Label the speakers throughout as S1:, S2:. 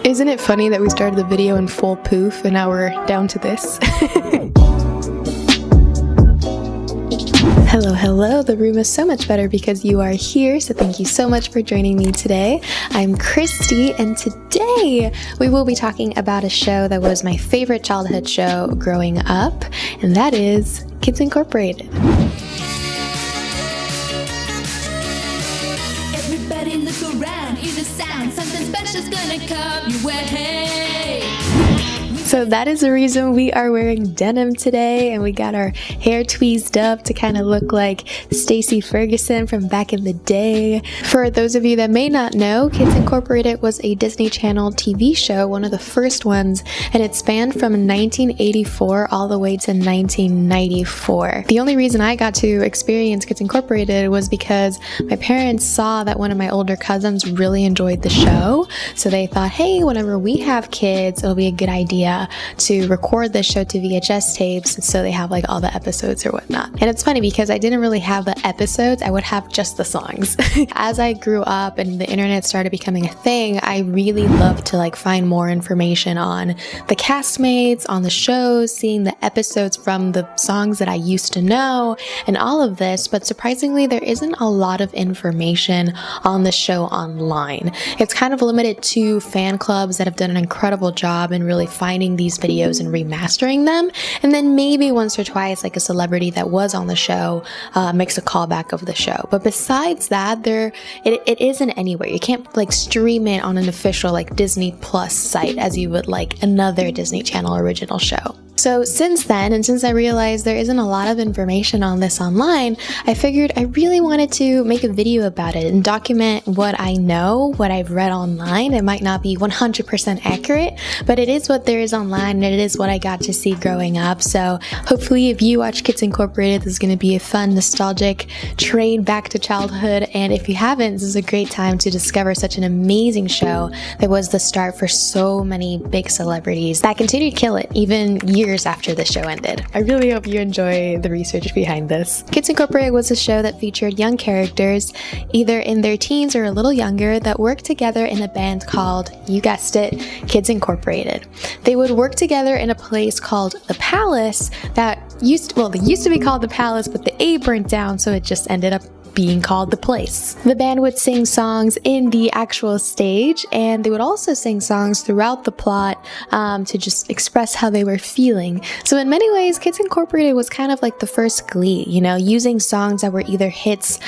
S1: Isn't it funny that we started the video in full poof and now we're down to this? Hello, the room is so much better because you are here, so thank you so much for joining me today. I'm Christy, and today we will be talking about a show that was my favorite childhood show growing up, and that is Kids Incorporated.
S2: Everybody look around, hear the sound, something special's gonna come your way.
S1: So that is the reason we are wearing denim today, and we got our hair tweezed up to kind of look like Stacey Ferguson from back in the day. For those of you that may not know, Kids Incorporated was a Disney Channel TV show, one of the first ones, and it spanned from 1984 all the way to 1994. The only reason I got to experience Kids Incorporated was because my parents saw that one of my older cousins really enjoyed the show, so they thought, hey, whenever we have kids, it'll be a good idea to record this show to VHS tapes so they have like all the episodes or whatnot. And it's funny because I didn't really have the episodes, I would have just the songs. As I grew up and the internet started becoming a thing, I really loved to like find more information on the castmates, on the shows, seeing the episodes from the songs that I used to know and all of this, but surprisingly there isn't a lot of information on the show online. It's kind of limited to fan clubs that have done an incredible job in really finding these videos and remastering them, and then maybe once or twice like a celebrity that was on the show makes a callback of the show. But besides that, it isn't anywhere. You can't like stream it on an official like Disney Plus site as you would like another Disney Channel original show. So since then, and since I realized there isn't a lot of information on this online, I figured I really wanted to make a video about it and document what I know, what I've read online. It might not be 100% accurate, but it is what there is online, and it is what I got to see growing up. So hopefully if you watch Kids Incorporated, this is going to be a fun, nostalgic train back to childhood. And if you haven't, this is a great time to discover such an amazing show that was the start for so many big celebrities that continue to kill it even years after the show ended. I really hope you enjoy the research behind this. Kids Incorporated was a show that featured young characters, either in their teens or a little younger, that worked together in a band called, you guessed it, Kids Incorporated. They would work together in a place called the Palace that used to be called the Palace, but the A burnt down, so it just ended up being called the Place. The band would sing songs in the actual stage, and they would also sing songs throughout the plot to just express how they were feeling. So in many ways, Kids Incorporated was kind of like the first Glee, you know, using songs that were either hits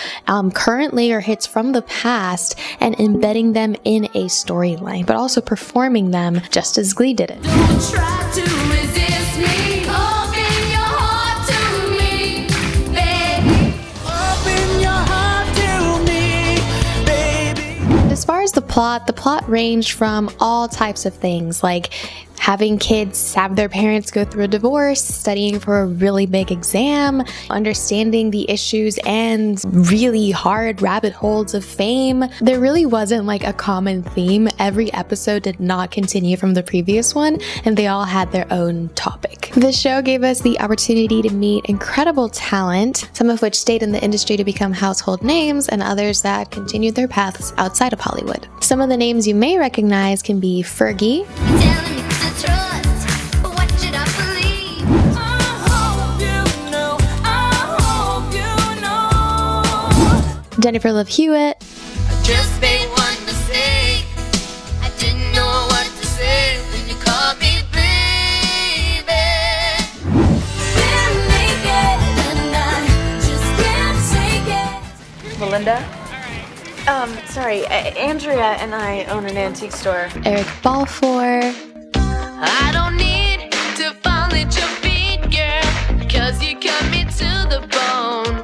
S1: currently or hits from the past and embedding them in a storyline, but also performing them just as Glee did it.
S2: Don't try to resist me. Open your heart to me, baby. Open your heart to me, baby.
S1: As far as the plot ranged from all types of things, like having kids have their parents go through a divorce, studying for a really big exam, understanding the issues and really hard rabbit holes of fame. There really wasn't like a common theme. Every episode did not continue from the previous one, and they all had their own topic. The show gave us the opportunity to meet incredible talent, some of which stayed in the industry to become household names, and others that continued their paths outside of Hollywood. Some of the names you may recognize can be Fergie,
S2: Telling me to trust, but what should I believe? I hope you know, I hope you know.
S1: Jennifer Love Hewitt,
S2: I just made one mistake. I didn't know what to say when you called me baby. Been naked and I just can't take it.
S3: Melinda? Sorry, Andrea and I own an antique store.
S1: Eric Balfour,
S2: I don't need to fall at your feet, girl, 'cause you cut me to the bone.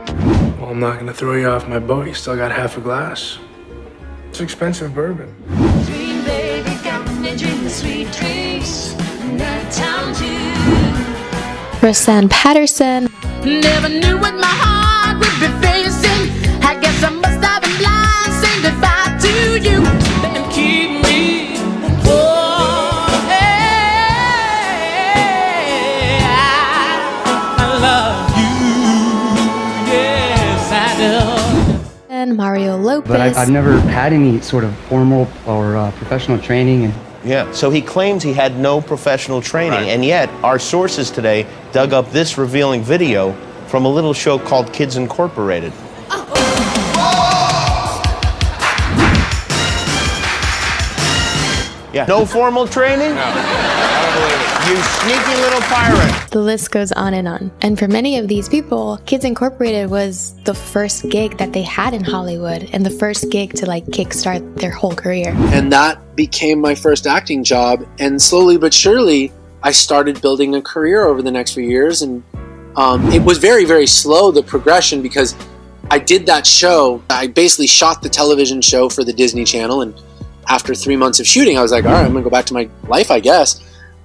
S4: Well, I'm not gonna throw you off my boat. You still got half a glass. It's expensive bourbon.
S2: Dream, baby, got me dreaming sweet dreams. That time too.
S1: Roseanne Patterson,
S2: Never knew what my heart would be facing. I guess I must have been blind, saying goodbye to you and keep me. Oh, hey, I love you. Yes, I do.
S1: and Mario Lopez.
S5: But I've never had any sort of formal or professional training in Yeah, so he claims he had no professional training,
S4: Right.
S5: and yet our sources today dug up this revealing video from a little show called Kids Incorporated. Yeah, no formal training?
S4: No, I don't believe it.
S5: You sneaky little pirate.
S1: The list goes on and on. And for many of these people, Kids Incorporated was the first gig that they had in Hollywood and the first gig to like kickstart their whole career.
S6: And that became my first acting job. And slowly but surely, I started building a career over the next few years. And it was very, very slow, the progression, because I did that show. I basically shot the television show for the Disney Channel. And after 3 months of shooting, I was like, all right, I'm going to go back to my life, I guess.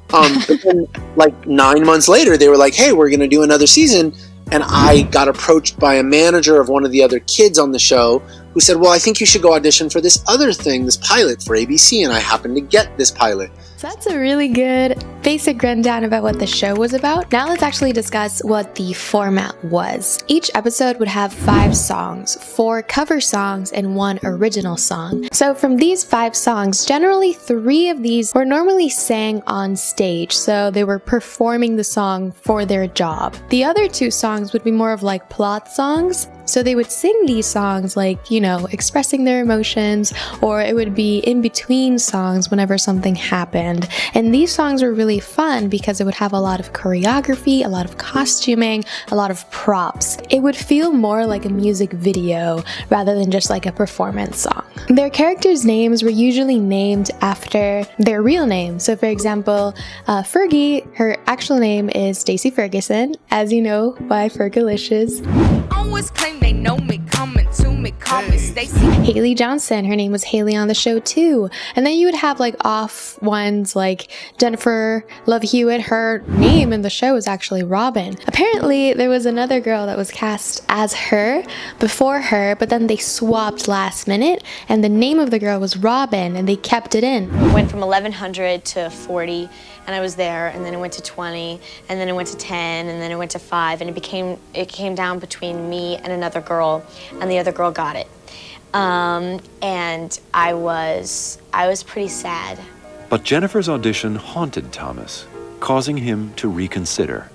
S6: But then, like 9 months later, they were like, hey, we're going to do another season. And I got approached by a manager of one of the other kids on the show who said, well, I think you should go audition for this other thing, this pilot for ABC. And I happened to get this pilot.
S1: So that's a really good basic rundown about what the show was about. Now let's actually discuss what the format was. Each episode would have 5 songs, 4 cover songs, and 1 original song. So from these 5 songs, generally 3 of these were normally sang on stage, so they were performing the song for their job. The other 2 songs would be more of like plot songs. So they would sing these songs like, you know, expressing their emotions, or it would be in between songs whenever something happened. And these songs were really fun because it would have a lot of choreography, a lot of costuming, a lot of props. It would feel more like a music video rather than just like a performance song. Their characters' names were usually named after their real name. So for example, Fergie, her actual name is Stacey Ferguson, as you know, by Fergalicious.
S2: Always claim they know me, coming to me, call me Stacy.
S1: Haley Johnson, her name was Haley on the show too. And then you would have like off ones like Jennifer Love Hewitt, her name in the show is actually Robin. Apparently there was another girl that was cast as her before her, but then they swapped last minute and the name of the girl was Robin and they kept it in.
S3: It went from 1100 to 40, and I was there, and then it went to 20, and then it went to 10, and then it went to 5, and it came down between me and another girl, and the other girl got it. And I was pretty sad.
S7: But Jennifer's audition haunted Thomas, causing him to reconsider.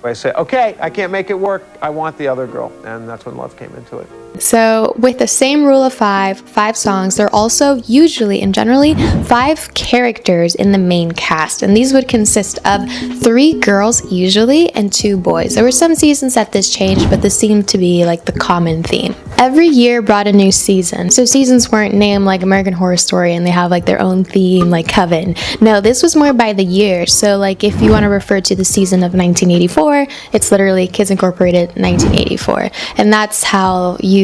S8: I say, okay, I can't make it work. I want the other girl. And that's when love came into it.
S1: So with the same rule of 5 songs, there are also usually and generally 5 characters in the main cast. And these would consist of 3 girls usually and 2 boys. There were some seasons that this changed, but this seemed to be like the common theme. Every year brought a new season. So seasons weren't named like American Horror Story and they have like their own theme like Coven. No, this was more by the year. So like if you want to refer to the season of 1984, it's literally Kids Incorporated 1984. And that's how you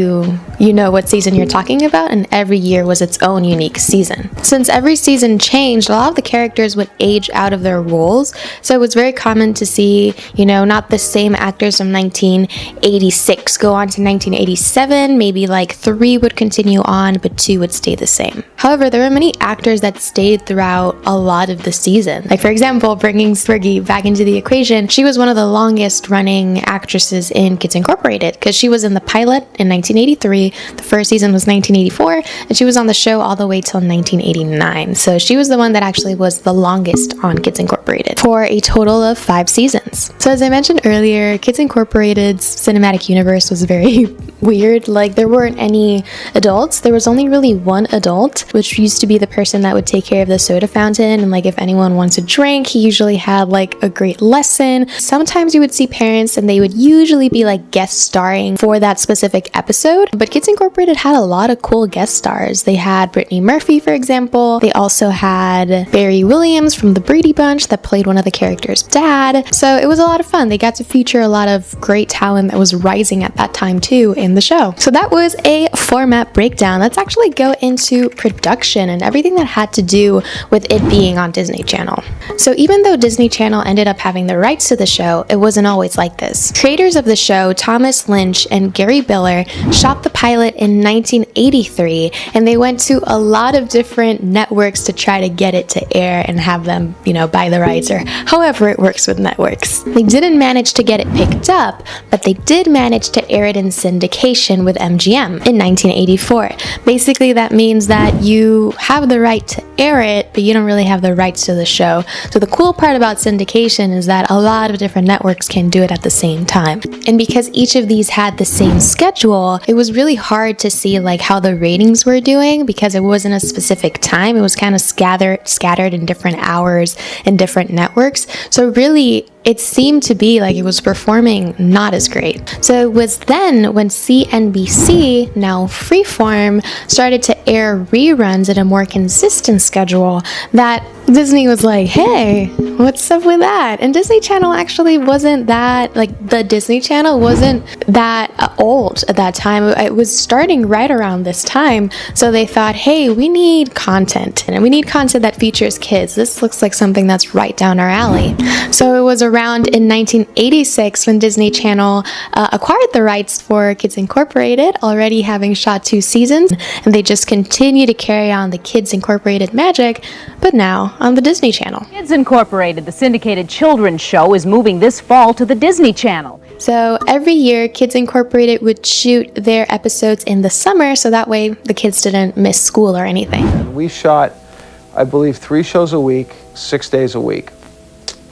S1: know what season you're talking about, and every year was its own unique season. Since every season changed, a lot of the characters would age out of their roles, so it was very common to see, not the same actors from 1986 go on to 1987, maybe like 3 would continue on, but 2 would stay the same. However, there were many actors that stayed throughout a lot of the season. Like for example, bringing Fergie back into the equation, she was one of the longest running actresses in Kids Incorporated, because she was in the pilot in 1983, the first season was 1984, and she was on the show all the way till 1989. So she was the one that actually was the longest on Kids Incorporated for a total of 5 seasons. So as I mentioned earlier, Kids Incorporated's cinematic universe was very weird. Like there weren't any adults. There was only really one adult, which used to be the person that would take care of the soda fountain, and like if anyone wants a drink, he usually had like a great lesson. Sometimes you would see parents and they would usually be like guest starring for that specific episode, but Kids Incorporated had a lot of cool guest stars. They had Brittany Murphy, for example. They also had Barry Williams from the Brady Bunch that played one of the characters' dad. So it was a lot of fun. They got to feature a lot of great talent that was rising at that time too in the show. So that was a format breakdown. Let's actually go into production and everything that had to do with it being on Disney Channel. So even though Disney Channel ended up having the rights to the show, it wasn't always like this. Creators of the show, Thomas Lynch and Gary Biller, shot the pilot in 1983, and they went to a lot of different networks to try to get it to air and have them, buy the rights, or however it works with networks. They didn't manage to get it picked up, but they did manage to air it in syndication with MGM in 1984. Basically, that means that you have the right to air it, but you don't really have the rights to the show. So the cool part about syndication is that a lot of different networks can do it at the same time. And because each of these had the same schedule, it was really hard to see how the ratings were doing, because it wasn't a specific time. It was kind of scattered in different hours and different networks. So really, it seemed to be like it was performing not as great. So it was then when CNBC, now Freeform, started to air reruns at a more consistent schedule that Disney was like, hey, what's up with that? And Disney Channel actually wasn't that, the Disney Channel wasn't that old at that time. It was starting right around this time. So they thought, hey, we need content, and we need content that features kids. This looks like something that's right down our alley. So it was around in 1986 when Disney Channel acquired the rights for Kids Incorporated, already having shot 2 seasons, and they just continue to carry on the Kids Incorporated magic, but now on the Disney Channel.
S9: Kids Incorporated, the syndicated children's show, is moving this fall to the Disney Channel.
S1: So every year, Kids Incorporated would shoot their episodes in the summer, so that way the kids didn't miss school or anything.
S8: We shot, I believe, 3 shows a week, 6 days a week.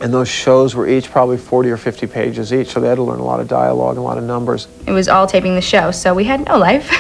S8: And those shows were each probably 40 or 50 pages each, so they had to learn a lot of dialogue and a lot of numbers.
S10: It was all taping the show, so we had no life,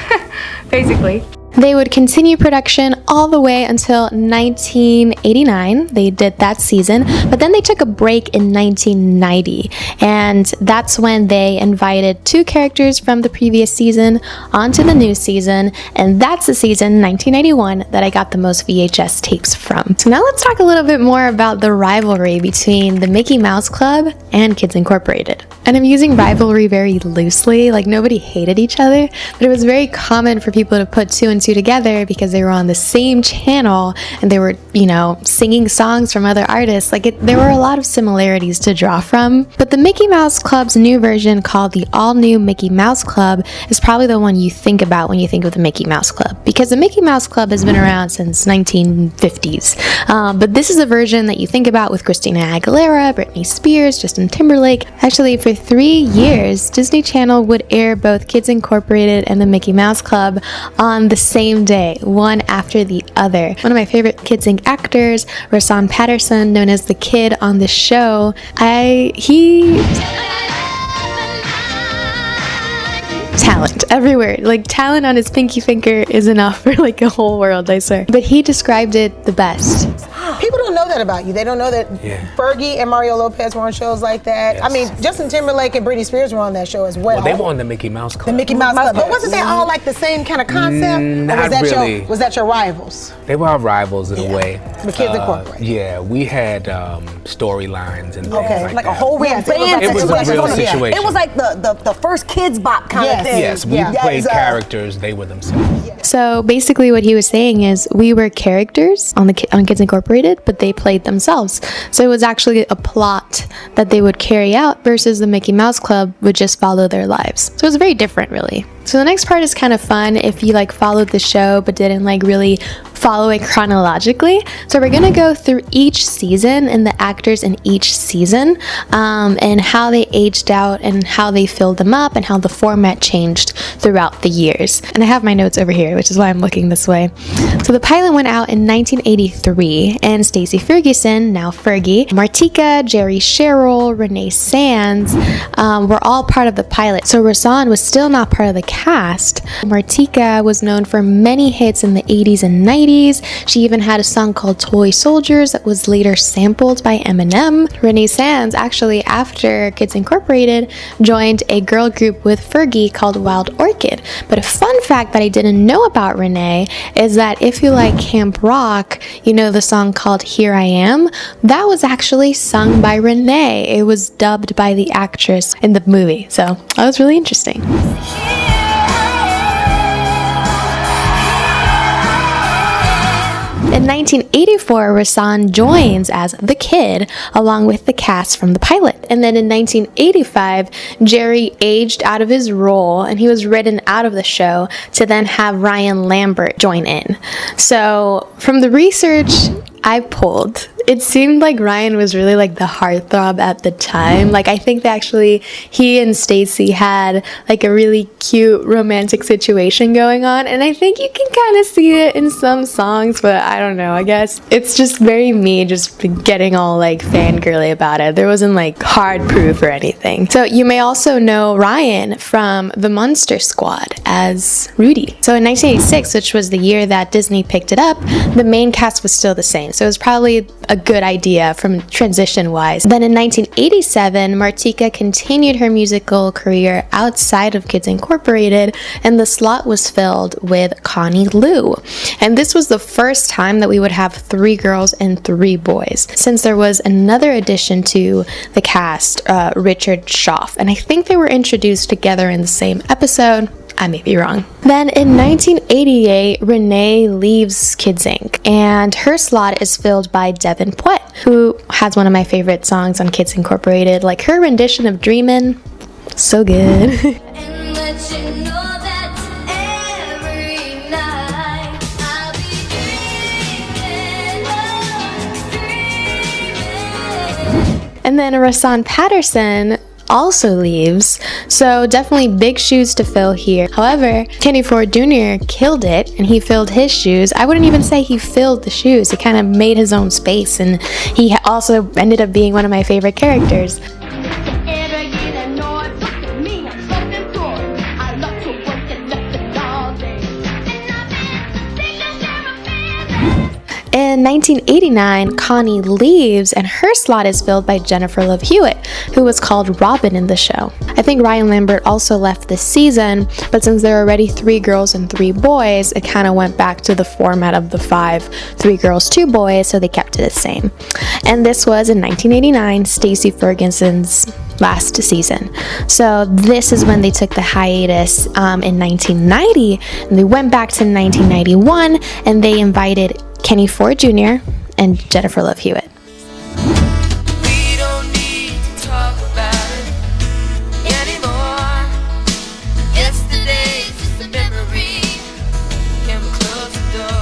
S10: basically.
S1: They would continue production all the way until 1989. They did that season, but then they took a break in 1990, and that's when they invited 2 characters from the previous season onto the new season, and that's the season, 1991, that I got the most VHS tapes from. So now let's talk a little bit more about the rivalry between the Mickey Mouse Club and Kids Incorporated. And I'm using rivalry very loosely, nobody hated each other, but it was very common for people to put 2 and 2 together because they were on the same channel and they were, singing songs from other artists. There were a lot of similarities to draw from. But the Mickey Mouse Club's new version, called the all-new Mickey Mouse Club, is probably the one you think about when you think of the Mickey Mouse Club, because the Mickey Mouse Club has been around since 1950s. But this is a version that you think about with Christina Aguilera, Britney Spears, Justin Timberlake. Actually, for 3 years, Disney Channel would air both Kids Incorporated and the Mickey Mouse Club on the same day, one after the other. One of my favorite Kids Inc. actors, Rasan Patterson, known as the Kid on the show, talent everywhere. Talent on his pinky finger is enough for a whole world, I swear. But he described it the best.
S11: People don't know that about you. They don't know that Fergie and Mario Lopez were on shows like that. Yes. I mean, Justin Timberlake and Britney Spears were on that show as well.
S12: Well, they were on the Mickey Mouse Club.
S11: The Mickey Mouse Club. But wasn't that all the same kind of concept?
S12: Not really.
S11: Was that your rivals?
S12: They were our rivals in a way.
S11: The Kids Incorporated.
S12: Yeah, we had storylines and things like that.
S11: A whole real band.
S12: It was a real situation.
S11: It was like the first Kids Bop kind of thing.
S12: Yes, we played characters. They were themselves.
S1: So basically what he was saying is we were characters on Kids Incorporated, but they played themselves. So it was actually a plot that they would carry out versus the Mickey Mouse Club would just follow their lives. So it was very different, really. So the next part is kind of fun if you followed the show but didn't really follow it chronologically. So we're gonna go through each season and the actors in each season, and how they aged out and how they filled them up and how the format changed throughout the years. And I have my notes over here, which is why I'm looking this way. So the pilot went out in 1983, and Stacey Ferguson, now Fergie, Martika, Jerry Sherrill, Renee Sands were all part of the pilot. So Rasan was still not part of the cast. Martika was known for many hits in the 80s and 90s. She even had a song called Toy Soldiers that was later sampled by Eminem. Renee Sands, actually, after Kids Incorporated, joined a girl group with Fergie called Wild Orchid. But a fun fact that I didn't know about Renee is that if you like camp rock, the song called Here I Am, that was actually sung by Renee. It was dubbed by the actress in the movie. So that was really interesting. In 1984, Rasan joins as the kid along with the cast from the pilot. And then in 1985, Jerry aged out of his role and he was written out of the show to then have Ryan Lambert join in. So from the research I pulled, it seemed like Ryan was really like the heartthrob at the time. Like, I think that actually he and Stacey had like a really cute romantic situation going on, and I think you can kind of see it in some songs, but I don't know, I guess it's just very me just getting all like fangirly about it. There wasn't like hard proof or anything. So you may also know Ryan from the Monster Squad as Rudy. So in 1986, which was the year that Disney picked it up, the main cast was still the same. So it was probably a good idea from transition wise. Then in 1987, Martika continued her musical career outside of Kids Incorporated, and the slot was filled with Connie Lou. And this was the first time that we would have 3 girls and 3 boys, since there was another addition to the cast, Richard Schaff, and I think they were introduced together in the same episode. I may be wrong. Then in 1988, Renee leaves Kids Inc. and her slot is filled by Devin Puett, who has one of my favorite songs on Kids Incorporated. Like her rendition of Dreamin', so good.
S2: And let you know that every night I'll be dreaming.
S1: And then Rasan Patterson also leaves, so definitely big shoes to fill here. However, Kenny Ford Jr. killed it and he filled his shoes. I wouldn't even say he filled the shoes, he kind of made his own space, and he also ended up being one of my favorite characters. In 1989, Connie leaves and her slot is filled by Jennifer Love Hewitt, who was called Robin in the show. I think Ryan Lambert also left this season, but since there were already 3 girls and 3 boys, it kind of went back to the format of the 3 girls, 2 boys, so they kept it the same. And this was in 1989, Stacey Ferguson's last season. So this is when they took the hiatus in 1990, and they went back to 1991, and they invited Kenny Ford Jr. and Jennifer Love Hewitt.
S2: We don't need to talk about it anymore. Yesterday's just a memory. Can we close the door?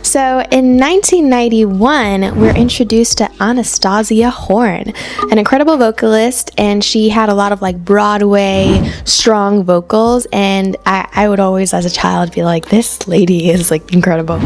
S1: So in 1991, we're introduced to Anastasia Horn, an incredible vocalist, and she had a lot of like Broadway strong vocals, and I would always as a child be like, this lady is like incredible.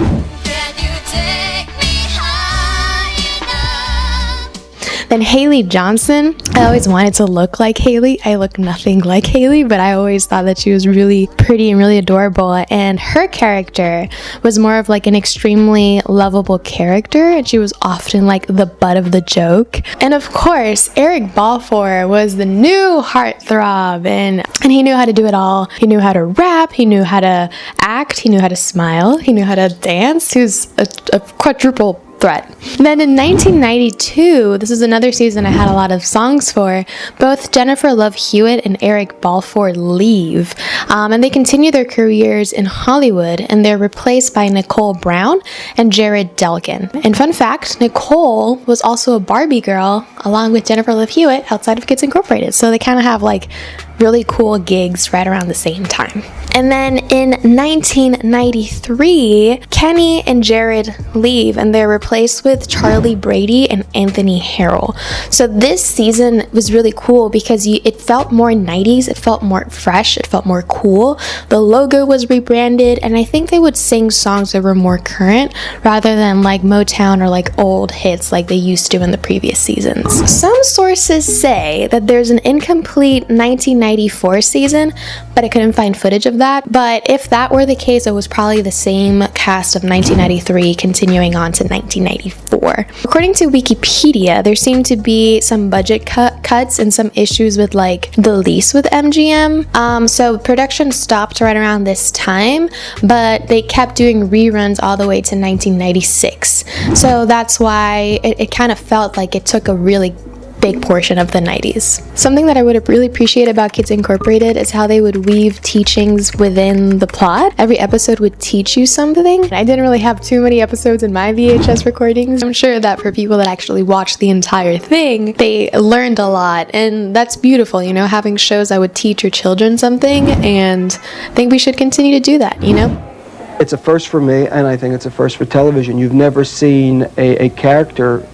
S1: Then Haley Johnson. I always wanted to look like Haley. I look nothing like Haley, but I always thought that she was really pretty and really adorable. And her character was more of like an extremely lovable character, and she was often like the butt of the joke. And of course, Eric Balfour was the new heartthrob, and he knew how to do it all. He knew how to rap, he knew how to act, he knew how to smile, he knew how to dance. He was a quadruple threat. Then in 1992, this is another season I had a lot of songs for, both Jennifer Love Hewitt and Eric Balfour leave, and they continue their careers in Hollywood, and they're replaced by Nicole Brown and Jared Delkin. And fun fact, Nicole was also a Barbie girl along with Jennifer Love Hewitt outside of Kids Incorporated, so they kind of have like really cool gigs right around the same time. And then in 1993, Kenny and Jared leave and they're replaced with Charlie Brady and Anthony Harrell. So this season was really cool because it felt more 90s, it felt more fresh, it felt more cool. The logo was rebranded, and I think they would sing songs that were more current rather than like Motown or like old hits like they used to in the previous seasons. Some sources say that there's an incomplete 1994 season, but I couldn't find footage of that. But if that were the case, it was probably the same cast of 1993 continuing on to 1994. According to Wikipedia, there seemed to be some budget cuts and some issues with like the lease with MGM. So production stopped right around this time, but they kept doing reruns all the way to 1996. So that's why it kind of felt like it took a really big portion of the 90s. Something that I would really appreciate about Kids Incorporated is how they would weave teachings within the plot. Every episode would teach you something. I didn't really have too many episodes in my VHS recordings. I'm sure that for people that actually watched the entire thing, they learned a lot, and that's beautiful, you know, having shows that would teach your children something, and I think we should continue to do that, you know?
S8: It's a first for me, and I think it's a first for television. You've never seen a character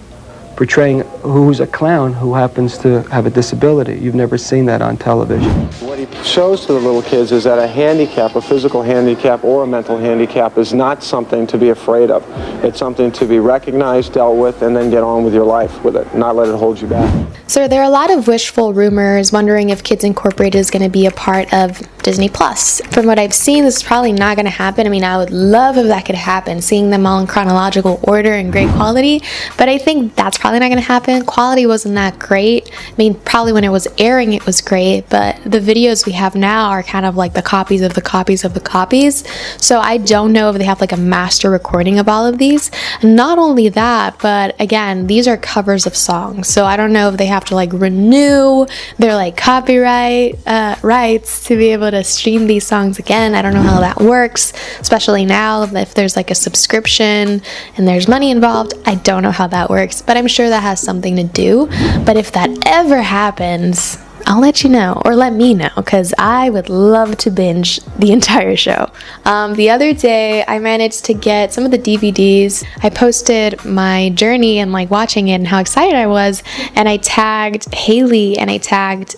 S8: portraying who's a clown who happens to have a disability. You've never seen that on television. What he shows to the little kids is that a handicap, a physical handicap or a mental handicap, is not something to be afraid of. It's something to be recognized, dealt with, and then get on with your life with it, not let it hold you back.
S1: So there are a lot of wishful rumors wondering if Kids Incorporated is going to be a part of Disney Plus. From what I've seen, this is probably not going to happen. I mean, I would love if that could happen, seeing them all in chronological order and great quality, but I think that's probably not going to happen. Quality wasn't that great. I mean, probably when it was airing it was great, but the videos we have now are kind of like the copies of the copies of the copies. So I don't know if they have like a master recording of all of these. Not only that, but again, these are covers of songs. So I don't know if they have to like renew their like copyright rights to be able to stream these songs again. I don't know how that works, especially now if there's like a subscription and there's money involved. I don't know how that works, but I'm sure that has something to do. But if that ever happens, I'll let you know, or let me know, because I would love to binge the entire show. The other day, I managed to get some of the DVDs. I posted my journey and like watching it and how excited I was, and I tagged Haley and I tagged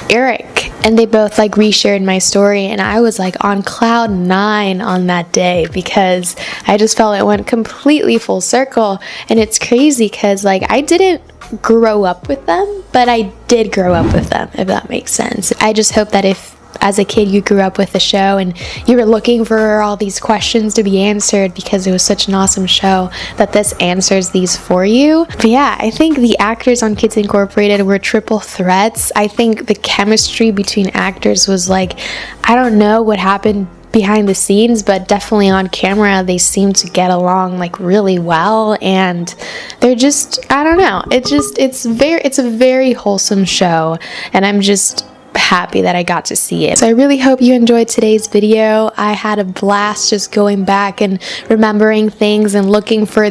S1: Eric, and they both like reshared my story, and I was like on cloud 9 on that day because I just felt it went completely full circle. And it's crazy because like I didn't grow up with them, but I did grow up with them, if that makes sense. I just hope that if as a kid you grew up with the show and you were looking for all these questions to be answered because it was such an awesome show, that this answers these for you. But yeah, I think the actors on Kids Incorporated were triple threats. I think the chemistry between actors was like, I don't know what happened behind the scenes, but definitely on camera they seem to get along like really well, and they're just, I don't know, it's a very wholesome show, and I'm just happy that I got to see it. So I really hope you enjoyed today's video. I had a blast just going back and remembering things and looking for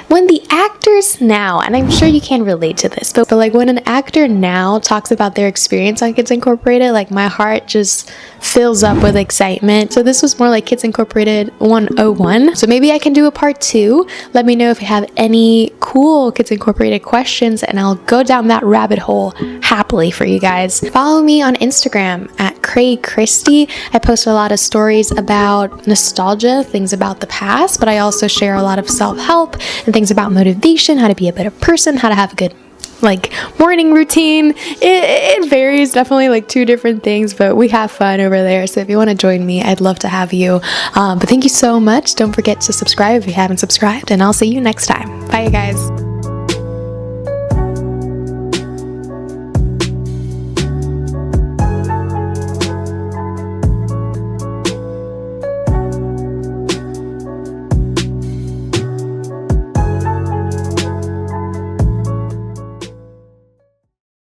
S1: when the actors now, and I'm sure you can relate to this, but like when an actor now talks about their experience on Kids Incorporated, like my heart just fills up with excitement. So this was more like Kids Incorporated 101. So maybe I can do a part 2. Let me know if you have any cool Kids Incorporated questions, and I'll go down that rabbit hole happily for you guys. Follow me on Instagram at Craig Christie. I post a lot of stories about nostalgia, things about the past, but I also share a lot of self-help and things about motivation, how to be a better person, how to have a good like morning routine. It varies, definitely like 2 different things, but we have fun over there. So if you want to join me, I'd love to have you. But thank you so much. Don't forget to subscribe if you haven't subscribed, and I'll see you next time. Bye, you guys.